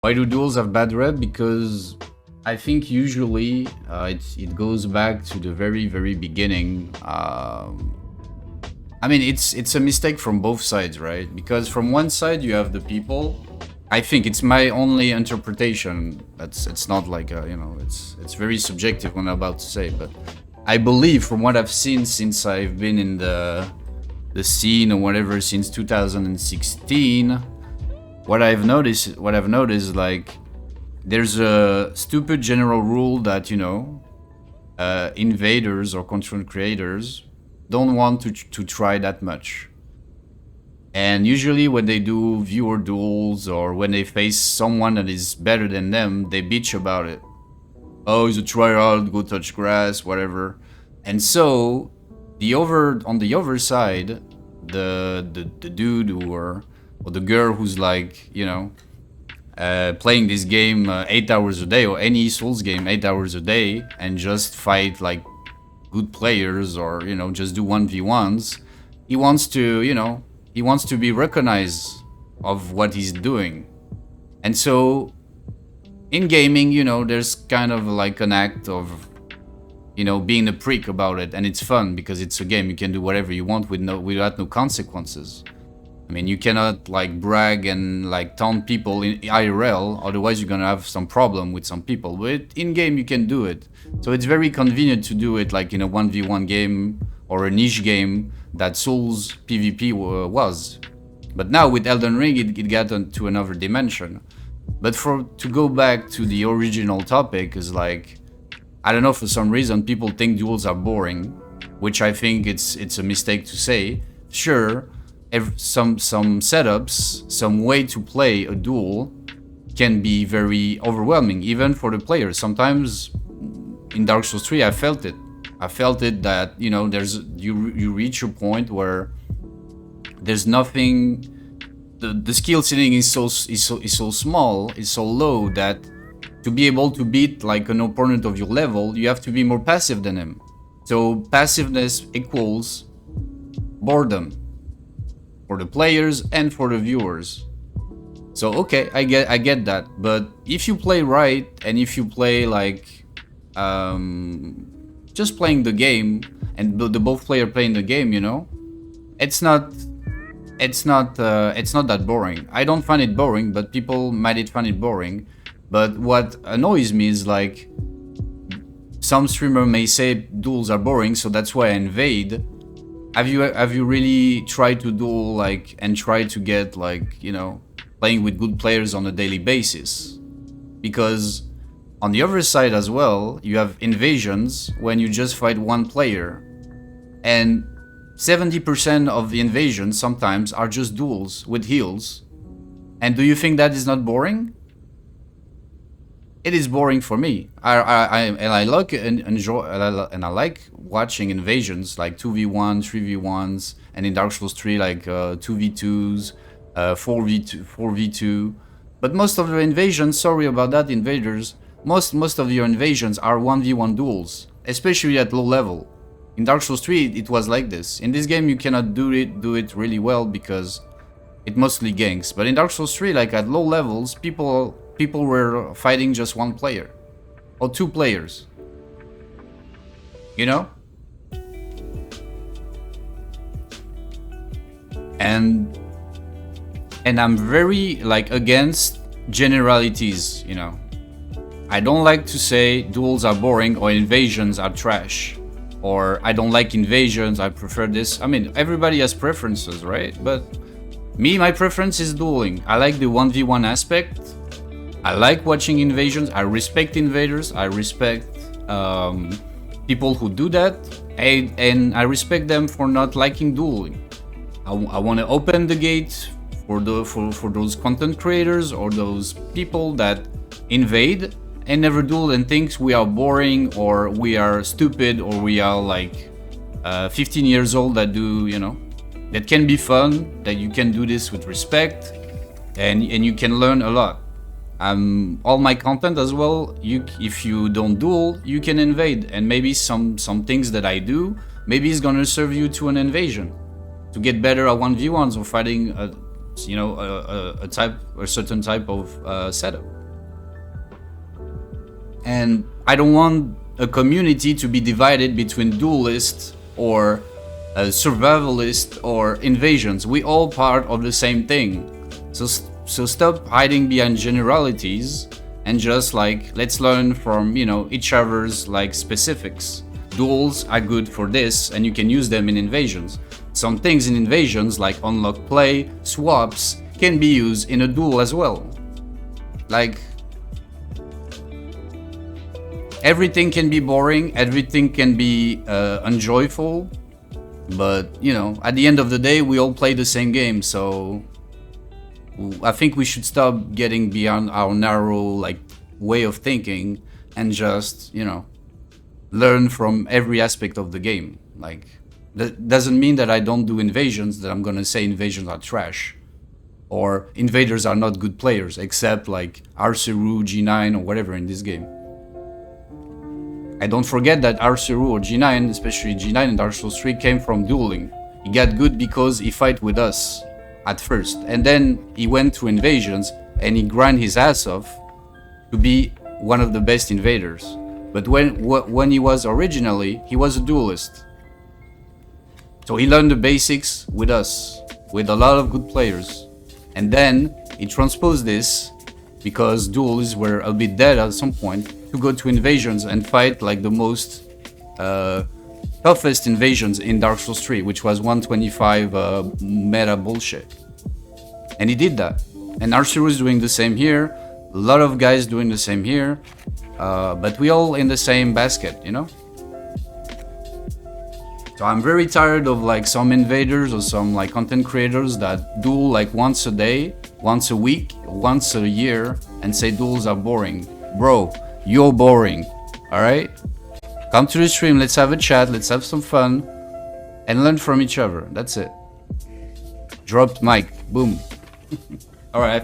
Why do duels have bad rep? Because I think usually it goes back to the very beginning. I mean, it's a mistake from both sides, right? Because from one side you have the people. I think it's my only interpretation. It's not like it's very subjective what I'm about to say, but I believe from what I've seen since I've been in the scene or whatever since 2016, what I've noticed, like there's a stupid general rule that invaders or content creators don't want to try that much. And usually when they do viewer duels or when they face someone that is better than them, they bitch about it. Oh, he's a tryhard, go touch grass, whatever. And so on the other side, the dude or the girl who's like, playing this game 8 hours a day, or any Souls game 8 hours a day, and just fight like good players, or just do 1v1s. He wants to be recognized of what he's doing. And so in gaming, there's kind of like an act of being a prick about it, and it's fun because it's a game. You can do whatever you want without no consequences. I mean, you cannot like brag and like taunt people in IRL, otherwise you're gonna have some problem with some people. But in game you can do it, so it's very convenient to do it like in a 1v1 game or a niche game that Souls PvP was. But now with Elden Ring, it got to another dimension. But to go back to the original topic, is like, I don't know, for some reason people think duels are boring, which I think it's a mistake to say. Sure, some setups, some way to play a duel can be very overwhelming, even for the players. Sometimes in Dark Souls 3, I felt it that you reach a point where there's nothing. The skill ceiling is so small, is so low, that to be able to beat like an opponent of your level, you have to be more passive than him. So passiveness equals boredom for the players and for the viewers. So okay, I get that. But if you play right, and if you play like just playing the game, and the both player playing the game, it's not that boring. I don't find it boring, but people might find it boring. But what annoys me is like, some streamer may say duels are boring, so that's why I invade. Have you really tried to duel like and try to get like playing with good players on a daily basis? Because on the other side as well, you have invasions when you just fight one player, and 70% of the invasions sometimes are just duels with heals. And do you think that is not boring? It is boring for me. I like and enjoy, and I like watching invasions like 2v1, 3v1s, and in Dark Souls 3 like 2v2s, 4v2. But most of the invasions, sorry about that, invaders, most of your invasions are 1v1 duels, especially at low level. In Dark Souls 3 it was like this. In this game you cannot do it really well because it mostly ganks. But in Dark Souls 3, like at low levels, people were fighting just one player or two players, and I'm very like against generalities. I don't like to say duels are boring or invasions are trash, or I don't like invasions, I prefer this. I mean, everybody has preferences, right? But my preference is dueling. I like the 1v1 aspect. I like watching invasions. I respect invaders. I respect people who do that, and I respect them for not liking dueling. I want to open the gate for those content creators or those people that invade and never duel and thinks we are boring or we are stupid or we are like 15 years old that do that can be fun, that you can do this with respect, and you can learn a lot. All my content as well, if you don't duel, you can invade, and maybe some things that I do, maybe it's gonna serve you to an invasion, to get better at 1v1s or fighting you know, a certain type of setup. And I don't want a community to be divided between duelists or survivalist or invasions. We all part of the same thing. So stop hiding behind generalities and just like, let's learn from, you know, each other's like specifics. Duels are good for this and you can use them in invasions. Some things in invasions like unlock play, swaps, can be used in a duel as well. Like, everything can be boring, everything can be unjoyful, but you know, at the end of the day, we all play the same game, so I think we should stop getting beyond our narrow like way of thinking and just, you know, learn from every aspect of the game. Like, that doesn't mean that I don't do invasions, that I'm gonna say invasions are trash or invaders are not good players, except like Arceru, G9 or whatever in this game. And don't forget that Arceru or G9, especially G9 in Dark Souls 3, came from dueling. He got good because he fight with us at first, and then he went to invasions and he grind his ass off to be one of the best invaders. But when he was originally, he was a duelist. So he learned the basics with us, with a lot of good players. And then he transposed this, because duels were a bit dead at some point, to go to invasions and fight like the most toughest invasions in Dark Souls 3, which was 125 meta bullshit. And he did that. And Arceru is doing the same here. A lot of guys doing the same here. But we all in the same basket, you know? So I'm very tired of like some invaders or some like content creators that duel like once a day, once a week, once a year, and say duels are boring. Bro, you're boring, alright? Come to the stream, let's have a chat, let's have some fun, and learn from each other. That's it. Dropped mic, boom. Alright, I